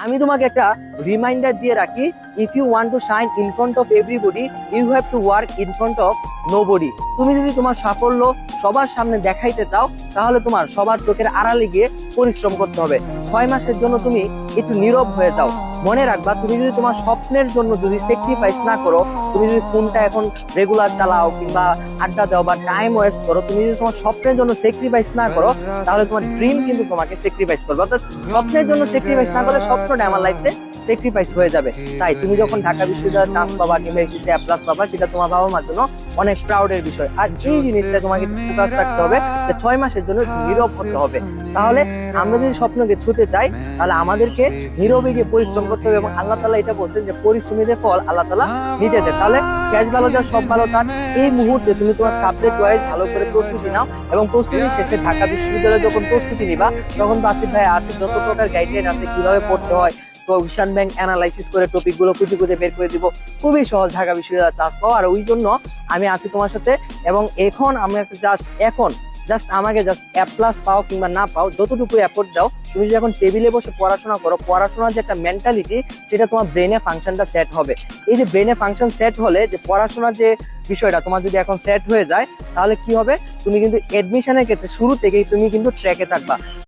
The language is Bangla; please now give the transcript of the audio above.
আমি তোমাকে একটা রিমাইন্ডার দিয়ে রাখি, if you want to shine in front of everybody you have to work in front of nobody. তুমি যদি তোমার সাফল্য সবার সামনে দেখাইতে চাও তাহলে তোমার সবার চোখের আড়ালে গিয়ে পরিশ্রম করতে হবে। 6 মাসের জন্য তুমি একটু নীরব হয়ে যাও। মনে রাখবা, তুমি যদি তোমার স্বপ্নের জন্য যদি স্যাক্রিফাইস না করো, তুমি যদি ফোনটা এখন রেগুলার চালাও কিংবা আড্ডা দাও বা টাইম ওয়েস্ট করো, তুমি যদি তোমার স্বপ্নের জন্য স্যাক্রিফাইস না করো তাহলে তোমার ড্রিম কিন্তু তোমাকে স্যাক্রিফাইস করবে। অর্থাৎ স্বপ্নের জন্য স্যাক্রিফাইস না করলে স্বপ্নটা আমার লাইফে স্যাক্রিফাইস হয়ে যাবে। তাই তুমি যখন ঢাকা বিশ্ববিদ্যালয়ে চান্স পাবা কিংবা এসিতে এ প্লাস পাবা, সেটা তোমার বাবা মার জন্য অনেক প্রাউডের বিষয়। আর এই জিনিসটা তোমাকে ফোকাস রাখতে হবে যে 6 মাসের জন্য নীরব হতে হবে। তাহলে আমরা যদি স্বপ্নকে ছুঁতে চাই তাহলে আমাদেরকে নীরবে গিয়ে পরিশ্রম করতে হবে, এবং আল্লাহ তাআলা এটা বলছেন যে পরিশ্রমীদের ফল আল্লাহ তাআলা নিজে দেয়। তাহলে শেষ ভালো যার সব ভালো তার। এই মুহূর্তে তুমি তোমার সাবজেক্ট ওয়াইজ ভালো করে প্রস্তুতি নাও, এবং প্রস্তুতি শেষে ঢাকা বিশ্ববিদ্যালয়ে যখন প্রস্তুতি নিবা তখন বাসিফ ভাই আছে যত প্রকার গাইডলাইন আছে কিভাবে পড়তে হয়, কোয়েশ্চন ব্যাংক অ্যানালাইসিস করে টপিক গুলো খুঁজে খুঁজে বের করে দিব। খুবই সহজ ঢাকা বিশ্ববিদ্যালয়ে চান্স পাওয়া। আর ওই জন্য আমি আছি তোমার সাথে। এবং এখন আমি জাস্ট আমাকে এ প্লাস পাও কিংবা না পাও, যতটুকু এফোর্ট দাও, তুমি যদি এখন টেবিলে বসে পড়াশোনা করো, পড়াশোনার যে একটা মেন্টালিটি সেটা তোমার ব্রেনে ফাংশনটা সেট হবে। এই যে ব্রেনে ফাংশন সেট হলে যে পড়াশোনার যে বিষয়টা তোমার যদি এখন সেট হয়ে যায় তাহলে কি হবে, তুমি কিন্তু এডমিশনের ক্ষেত্রে শুরু থেকেই তুমি কিন্তু ট্র্যাকে থাকবা।